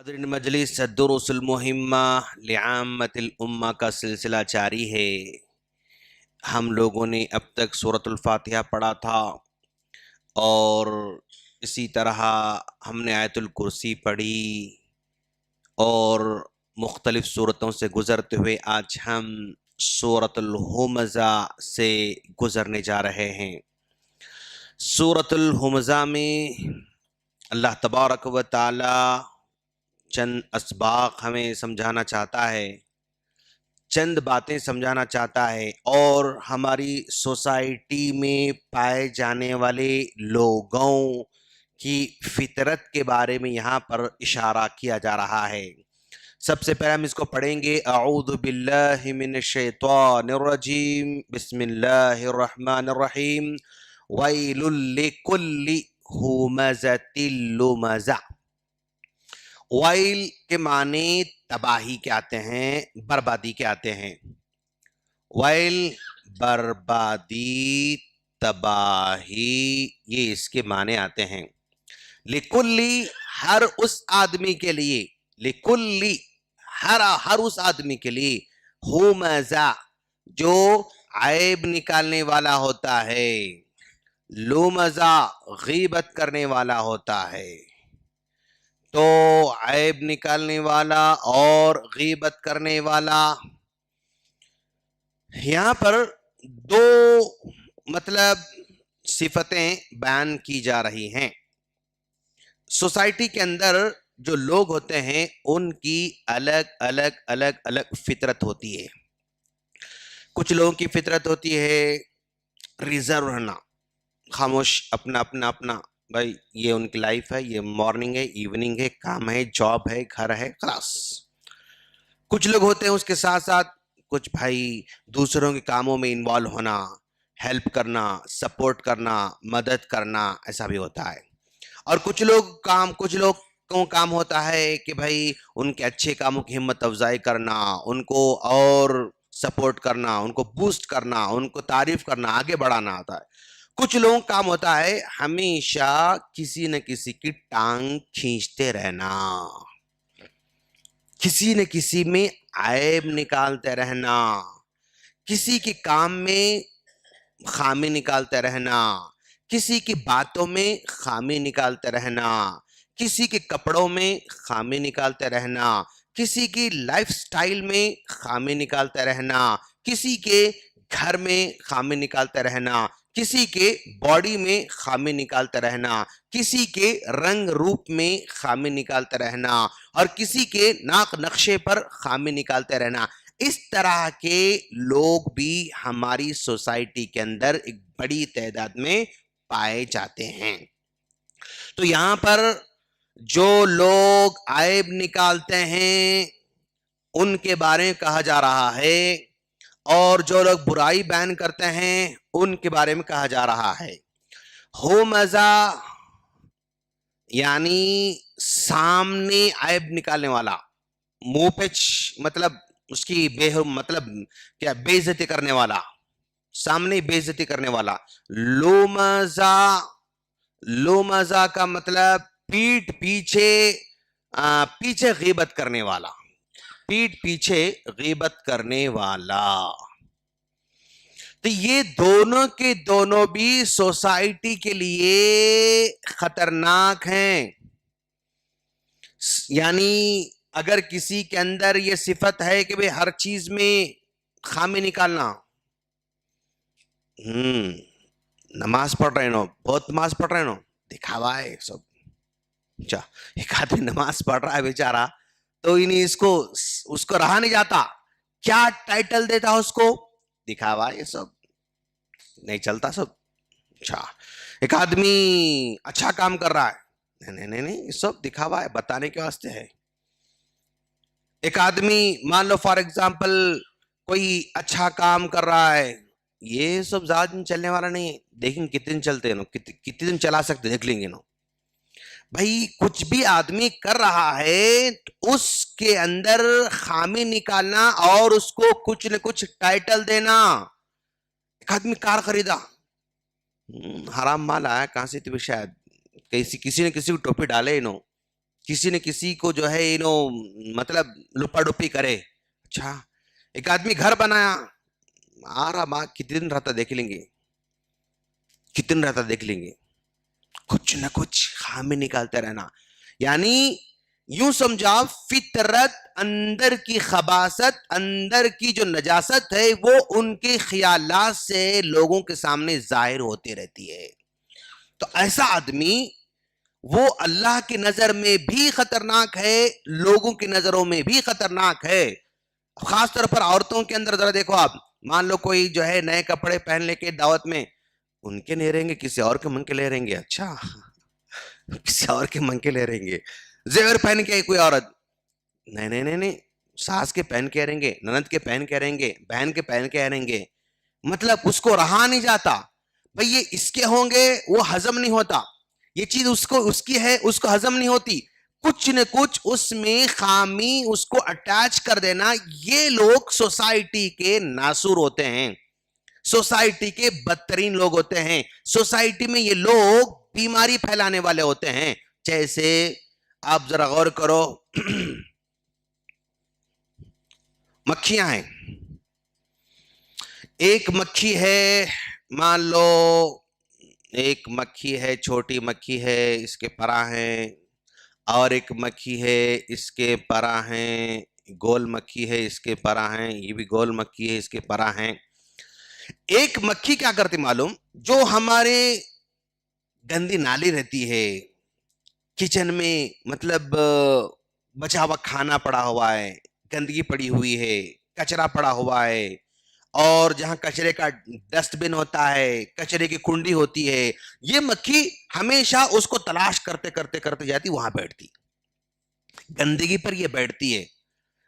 حاضرین مجلس الدروس المہمہ لعامۃ الامہ کا سلسلہ جاری ہے۔ ہم لوگوں نے اب تک سورۃ الفاتحہ پڑھا تھا اور اسی طرح ہم نے آیت الکرسی پڑھی اور مختلف صورتوں سے گزرتے ہوئے آج ہم سورۃ الہمزہ سے گزرنے جا رہے ہیں۔ سورۃ الہمزہ میں اللہ تبارک و تعالی چند اسباق ہمیں سمجھانا چاہتا ہے، چند باتیں سمجھانا چاہتا ہے، اور ہماری سوسائٹی میں پائے جانے والے لوگوں کی فطرت کے بارے میں یہاں پر اشارہ کیا جا رہا ہے۔ سب سے پہلے ہم اس کو پڑھیں گے، اعوذ باللہ من الشیطان الرجیم، بسم اللہ الرحمن الرحیم، ویل لکل ہمزۃ لمزہ۔ وائل کے معنی تباہی کے آتے ہیں، بربادی کے آتے ہیں۔ وائل بربادی، تباہی، یہ اس کے معنی آتے ہیں۔ لکلی، ہر اس آدمی کے لیے، لکلی، ہر اس آدمی کے لیے، ہمزہ، جو عیب نکالنے والا ہوتا ہے، لمزہ، غیبت کرنے والا ہوتا ہے۔ تو عیب نکالنے والا اور غیبت کرنے والا، یہاں پر دو صفتیں بیان کی جا رہی ہیں۔ سوسائٹی کے اندر جو لوگ ہوتے ہیں ان کی الگ فطرت ہوتی ہے۔ کچھ لوگوں کی فطرت ہوتی ہے ریزرو رہنا، خاموش، اپنا بھائی، یہ ان کی لائف ہے، یہ مارننگ ہے، ایوننگ ہے، کام ہے، جاب ہے، گھر ہے، خلاص۔ کچھ لوگ ہوتے ہیں اس کے ساتھ ساتھ کچھ بھائی دوسروں کے کاموں میں انوالو ہونا، ہیلپ کرنا، سپورٹ کرنا، مدد کرنا، ایسا بھی ہوتا ہے۔ اور کچھ لوگ کو کام ہوتا ہے کہ بھائی ان کے اچھے کاموں کی ہمت افزائی کرنا، ان کو اور سپورٹ کرنا، ان کو بوسٹ کرنا، ان کو تعریف کرنا، آگے بڑھانا ہوتا ہے۔ کچھ لوگوں کا کام ہوتا ہے ہمیشہ کسی نہ کسی کی ٹانگ کھینچتے رہنا، کسی نہ کسی میں عیب نکالتے رہنا، کسی کے کام میں خامی نکالتے رہنا، کسی کی باتوں میں خامی نکالتے رہنا، کسی کے کپڑوں میں خامی نکالتے رہنا، کسی کی لائف سٹائل میں خامی نکالتے رہنا، کسی کے گھر میں خامی نکالتے رہنا، کسی کے باڈی میں خامی نکالتے رہنا، کسی کے رنگ روپ میں خامی نکالتے رہنا، اور کسی کے ناک نقشے پر خامی نکالتے رہنا۔ اس طرح کے لوگ بھی ہماری سوسائٹی کے اندر ایک بڑی تعداد میں پائے جاتے ہیں۔ تو یہاں پر جو لوگ عیب نکالتے ہیں ان کے بارے میں کہا جا رہا ہے، اور جو لوگ برائی بیان کرتے ہیں ان کے بارے میں کہا جا رہا ہے۔ ہمزہ یعنی سامنے عیب نکالنے والا، منہ پہ اس کی بے عزتی کرنے والا، سامنے بے عزتی کرنے والا۔ لومزہ کا مطلب پیٹھ پیچھے غیبت کرنے والا، پیٹھ پیچھے غیبت کرنے والا۔ تو یہ دونوں کے دونوں بھی سوسائٹی کے لیے خطرناک ہیں۔ یعنی اگر کسی کے اندر یہ صفت ہے کہ بھئی ہر چیز میں خامی نکالنا، نماز پڑھ رہے نو، بہت نماز پڑھ رہے نو، دکھاوا ہے سب۔ اچھا، ایک آدمی نماز پڑھ رہا ہے بیچارہ، تو اس کو رہا نہیں جاتا، کیا ٹائٹل دیتا اس کو؟ دکھاوا، یہ سب نہیں چلتا سب۔ اچھا، ایک آدمی اچھا کام کر رہا ہے، نہیں، یہ سب دکھاوا ہے، بتانے کے واسطے ہے۔ ایک آدمی مان لو فار ایگزامپل کوئی اچھا کام کر رہا ہے، یہ سب زیادہ دن چلنے والا نہیں ہے، دیکھیں کتنے دن چلتے ہیں، کتنے دن چلا سکتے، دیکھ لیں گے نو۔ بھائی کچھ بھی آدمی کر رہا ہے اس کے اندر خامی نکالنا اور اس کو کچھ نہ کچھ ٹائٹل دینا۔ ایک آدمی کار خریدا، حرام مال آیا کہاں سے تو شاید کسی نے کسی کو ٹوپی ڈالے نو، کسی نے کسی کو جو ہے مطلب لپا ڈپی کرے. اچھا ایک آدمی گھر بنایا, آ رہا ماں کتنے دن رہتا دیکھ لیں گے, کتنے دن رہتا دیکھ لیں گے, کچھ نہ کچھ خامی نکالتے رہنا. یعنی یوں سمجھا فطرت, اندر کی خباثت, اندر کی جو نجاست ہے وہ ان کے خیالات سے لوگوں کے سامنے ظاہر ہوتی رہتی ہے. تو ایسا آدمی وہ اللہ کی نظر میں بھی خطرناک ہے, لوگوں کی نظروں میں بھی خطرناک ہے. خاص طور پر عورتوں کے اندر ذرا دیکھو آپ, مان لو کوئی جو ہے نئے کپڑے پہن لے کے دعوت میں, ان کے نہیں رہیں گے, کسی اور کے من کے لے رہیں گے. اچھا کسی اور کے من کے لے رہیں گے. زیور پہن کے کوئی عورت, نہیں, ساس کے پہن کے رہیں گے, نند کے پہن کے رہیں گے, بہن کے پہن کے رہیں گے. مطلب اس کو رہا نہیں جاتا بھئی, یہ اس کے ہوں گے وہ ہضم نہیں ہوتا, یہ چیز اس کی ہے اس کو ہضم نہیں ہوتی. کچھ نہ کچھ اس میں خامی اس کو اٹیچ کر دینا. یہ لوگ سوسائٹی کے ناسور ہوتے ہیں, سوسائٹی کے بدترین لوگ ہوتے ہیں. سوسائٹی میں یہ لوگ بیماری پھیلانے والے ہوتے ہیں. جیسے آپ ذرا غور کرو, مکھیاں ہیں. ایک مکھی ہے, مان لو ایک مکھی ہے, چھوٹی مکھی ہے, اس کے پرا ہیں, اور ایک مکھی ہے اس کے پرا ہیں, گول مکھی ہے اس کے پرا ہیں, یہ بھی گول مکھی ہے اس کے پرا ہیں. ایک مکھی کیا کرتی معلوم, جو ہمارے گندی نالی رہتی ہے کچن میں, مطلب بچا ہوا کھانا پڑا ہوا ہے, گندگی پڑی ہوئی ہے, کچرا پڑا ہوا ہے, اور جہاں کچرے کا ڈسٹ بن ہوتا ہے, کچرے کی کنڈی ہوتی ہے, یہ مکھی ہمیشہ اس کو تلاش کرتے کرتے کرتے جاتی, وہاں بیٹھتی, گندگی پر یہ بیٹھتی ہے.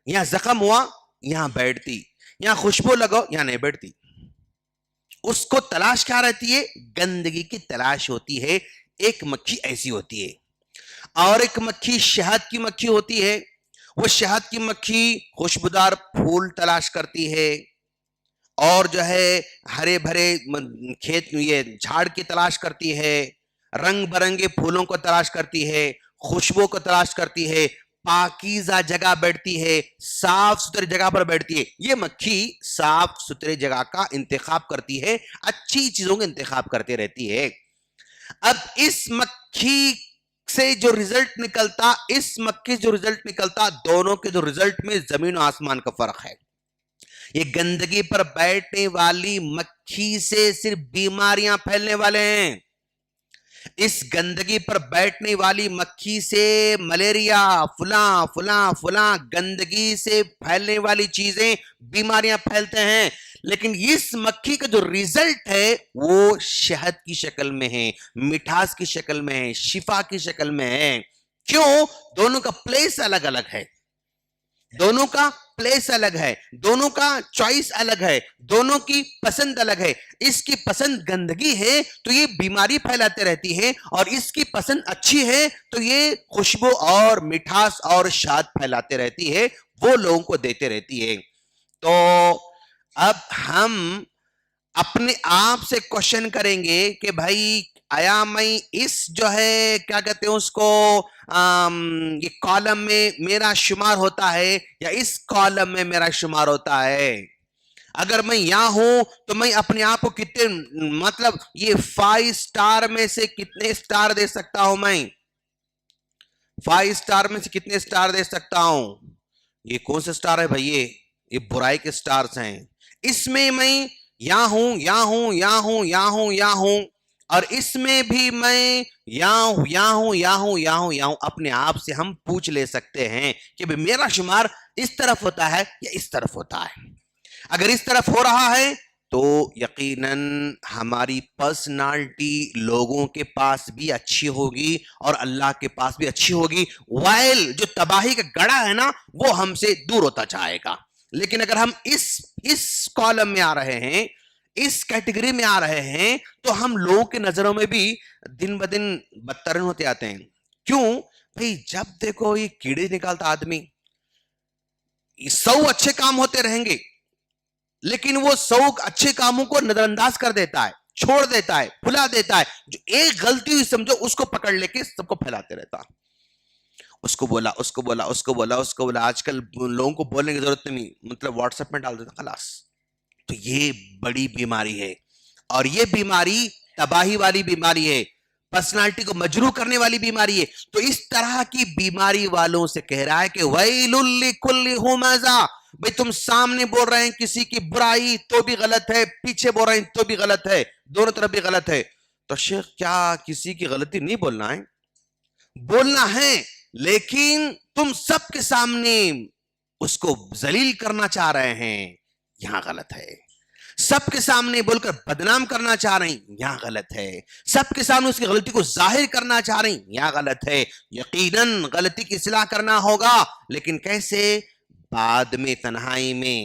یہاں زخم ہوا یہاں بیٹھتی, یہاں خوشبو لگو یہاں نہیں بیٹھتی. اس کو تلاش کیا رہتی ہے, گندگی کی تلاش ہوتی ہے. ایک مکھی ایسی ہوتی ہے. اور ایک مکھی شہد کی مکھی ہوتی ہے. وہ شہد کی مکھی خوشبودار پھول تلاش کرتی ہے, اور جو ہے ہرے بھرے کھیت یہ جھاڑ کی تلاش کرتی ہے, رنگ برنگے پھولوں کو تلاش کرتی ہے, خوشبو کو تلاش کرتی ہے, پاکیزہ جگہ بیٹھتی ہے, صاف ستھری جگہ پر بیٹھتی ہے. یہ مکھی صاف ستھری جگہ کا انتخاب کرتی ہے, اچھی چیزوں کا انتخاب کرتے رہتی ہے. اب اس مکھی سے جو رزلٹ نکلتا, اس مکھی جو رزلٹ نکلتا, دونوں کے جو رزلٹ میں زمین و آسمان کا فرق ہے. یہ گندگی پر بیٹھنے والی مکھی سے صرف بیماریاں پھیلنے والے ہیں. اس گندگی پر بیٹھنے والی مکھی سے ملیریا, فلاں فلاں فلاں گندگی سے پھیلنے والی چیزیں, بیماریاں پھیلتے ہیں. لیکن اس مکھی کا جو ریزلٹ ہے وہ شہد کی شکل میں ہے, مٹھاس کی شکل میں ہے, شفا کی شکل میں ہے. کیوں؟ دونوں کا پلیس الگ الگ ہے, دونوں کا پلیس الگ ہے, دونوں کا چوائس الگ ہے, دونوں کی پسند الگ ہے. اس کی پسند گندگی ہے تو یہ بیماری پھیلاتے رہتی ہے, اور اس کی پسند اچھی ہے تو یہ خوشبو اور مٹھاس اور شاد پھیلاتے رہتی ہے, وہ لوگوں کو دیتے رہتی ہے. تو اب ہم اپنے آپ سے کوشچن کریں گے کہ بھائی آیا میں اس جو ہے کیا کہتے ہیں اس کو یہ کالم میں میرا شمار ہوتا ہے یا اس کالم میں میرا شمار ہوتا ہے. اگر میں یہاں ہوں تو میں اپنے آپ کو کتنے, مطلب یہ 5 سٹار میں سے کتنے سٹار دے سکتا ہوں, میں 5 سٹار میں سے کتنے سٹار دے سکتا ہوں. یہ کون سے سٹار ہے بھائی, یہ برائی کے سٹارز ہیں. اس میں یہاں ہوں, یہاں ہوں, یہاں ہوں, یہاں ہوں, یہاں ہوں, اور اس میں بھی میں یہاں ہوں, یہاں ہوں, یہاں ہوں, یہاں ہوں, یہاں ہوں. اپنے آپ سے ہم پوچھ لے سکتے ہیں کہ میرا شمار اس طرف ہوتا ہے یا اس طرف ہوتا ہے. اگر اس طرف ہو رہا ہے تو یقیناً ہماری پرسنالٹی لوگوں کے پاس بھی اچھی ہوگی اور اللہ کے پاس بھی اچھی ہوگی. وائل جو تباہی کا گڑا ہے نا وہ ہم سے دور ہوتا جائے گا. لیکن اگر ہم اس کالم میں آ رہے ہیں, اس کیٹیگری میں آ رہے ہیں, تو ہم لوگوں کے نظروں میں بھی دن بدن بدترین ہوتے آتے ہیں. کیوں بھئی, جب دیکھو یہ کیڑے نکالتا آدمی, 100 اچھے کام ہوتے رہیں گے لیکن وہ 100 اچھے کاموں کو نظر انداز کر دیتا ہے, چھوڑ دیتا ہے, بھلا دیتا ہے. جو ایک غلطی ہوئی سمجھو اس کو پکڑ لے کے سب کو پھیلاتے رہتا. اس کو بولا، اس کو بولا، اس کو بولا، اس کو بولا. آج کل لوگوں کو بولنے کی ضرورت نہیں، مطلب واٹس ایپ میں ڈال دیتا خلاص. تو یہ بڑی بیماری ہے، اور یہ بیماری تباہی والی بیماری ہے، پرسنالٹی کو مجروح کرنے والی بیماری ہے. تو اس طرح کی بیماری والوں سے کہہ رہا ہے کہ وَيْلٌ لِكُلِّ هُمَزَةٍ. بھئی تم سامنے بول رہے ہیں کسی کی برائی تو بھی غلط ہے، پیچھے بول رہے ہیں تو بھی غلط ہے، دونوں طرف بھی غلط ہے. تو شیخ کیا کسی کی غلطی نہیں بولنا ہے؟ بولنا ہے، لیکن تم سب کے سامنے اس کو ذلیل کرنا چاہ رہے ہیں، یہاں غلط ہے. سب کے سامنے بول کر بدنام کرنا چاہ رہے ہیں، یہاں غلط ہے. سب کے سامنے اس کی غلطی کو ظاہر کرنا چاہ رہے ہیں، یہاں غلط ہے. یقیناً غلطی کی اصلاح کرنا ہوگا، لیکن کیسے؟ بعد میں، تنہائی میں،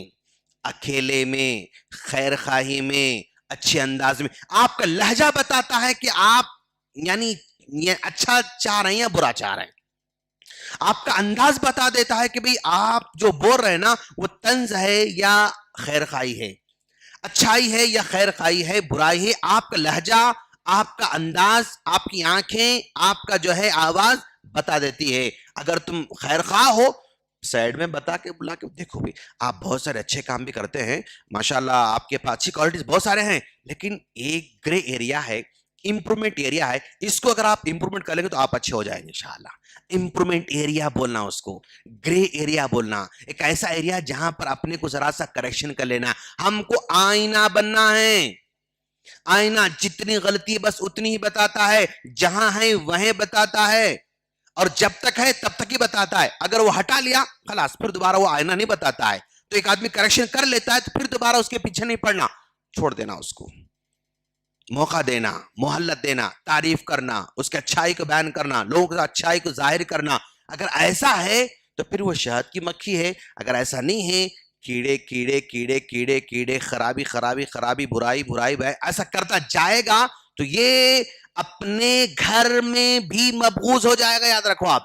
اکیلے میں، خیر خواہی میں، اچھے انداز میں. آپ کا لہجہ بتاتا ہے کہ آپ یعنی یہ اچھا چاہ رہے ہیں یا برا چاہ رہے ہیں. آپ کا انداز بتا دیتا ہے کہ بھئی آپ جو بول رہے ہیں نا وہ طنز ہے یا خیر خواہی ہے، اچھائی ہے یا خیر خواہی ہے، برائی ہے. آپ کا لہجہ، آپ کا انداز، آپ کی آنکھیں، آپ کا جو ہے آواز بتا دیتی ہے. اگر تم خیر خواہ ہو، سائڈ میں بتا کے بلا کے دیکھو بھی آپ بہت سارے اچھے کام بھی کرتے ہیں، ماشاءاللہ آپ کے پاس اچھی کوالٹیز بہت سارے ہیں، لیکن ایک گرے ایریا ہے، امپرومنٹ ایریا ہے. اس کو اگر آپ امپرومنٹ کر لیں گے تو آپ اچھے ہو جائیں گے انشاءاللہ. امپرومنٹ ایریا بولنا، اس کو گرے ایریا بولنا، ایک ایسا ایریا جہاں پر اپنے کو ذرا سا کریکشن کر لینا. ہم کو آئینہ بننا ہے. آئینہ جتنی غلطی بس اتنی ہی بتاتا ہے، جہاں ہے وہیں بتاتا ہے، اور جب تک ہے تب تک ہی بتاتا ہے. اگر وہ ہٹا لیا خلاص پھر دوبارہ وہ آئینہ نہیں بتاتا ہے. تو ایک آدمی کریکشن کر لیتا ہے تو پھر دوبارہ اس کے پیچھے نہیں پڑنا، چھوڑ دینا، اس کو موقع دینا، مہلت دینا، تعریف کرنا، اس کے اچھائی کو بیان کرنا، لوگوں کے اچھائی کو ظاہر کرنا. اگر ایسا ہے تو پھر وہ شہد کی مکھی ہے. اگر ایسا نہیں ہے، کیڑے کیڑے کیڑے کیڑے کیڑے، خرابی خرابی خرابی، برائی برائی برائی، ایسا کرتا جائے گا تو یہ اپنے گھر میں بھی مبغوض ہو جائے گا. یاد رکھو آپ،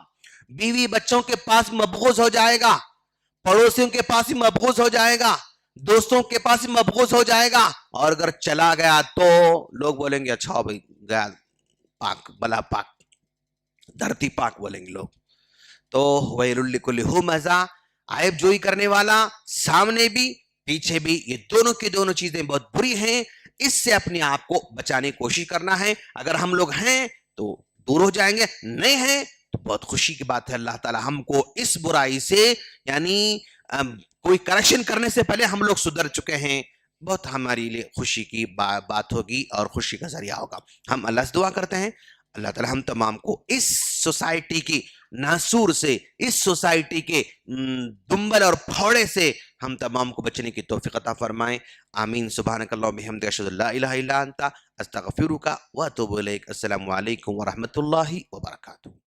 بیوی بچوں کے پاس مبغوض ہو جائے گا، پڑوسیوں کے پاس ہی مبغوض ہو جائے گا، دوستوں کے پاس ہی مبغوض ہو جائے گا. اور اگر چلا گیا تو لوگ بولیں گے اچھا بھائی گیا پاک، بلا پاک، دھرتی پاک بولیں گے لوگ. تو وَيْلٌ لِكُلِّ هُمَزَةٍ، عیب جوئی کرنے والا، سامنے بھی پیچھے بھی، یہ دونوں کی دونوں چیزیں بہت بری ہیں. اس سے اپنے آپ کو بچانے کی کوشش کرنا ہے. اگر ہم لوگ ہیں تو دور ہو جائیں گے، نہیں ہیں تو بہت خوشی کی بات ہے. اللہ تعالی ہم کو اس برائی سے یعنی کوئی کریکشن کرنے سے پہلے ہم لوگ سدھر چکے ہیں، بہت ہمارے لیے خوشی کی بات ہوگی اور خوشی کا ذریعہ ہوگا. ہم اللہ سے دعا کرتے ہیں اللہ تعالی ہم تمام کو اس سوسائٹی کی ناسور سے، اس سوسائٹی کے دنبل اور پھوڑے سے ہم تمام کو بچنے کی توفیق عطا فرمائیں. آمین. سبحانک اللہم بحمدک، اشہد ان لا الہ الا انت، استغفرک واتوب الیک. السلام علیکم ورحمۃ اللہ وبرکاتہ.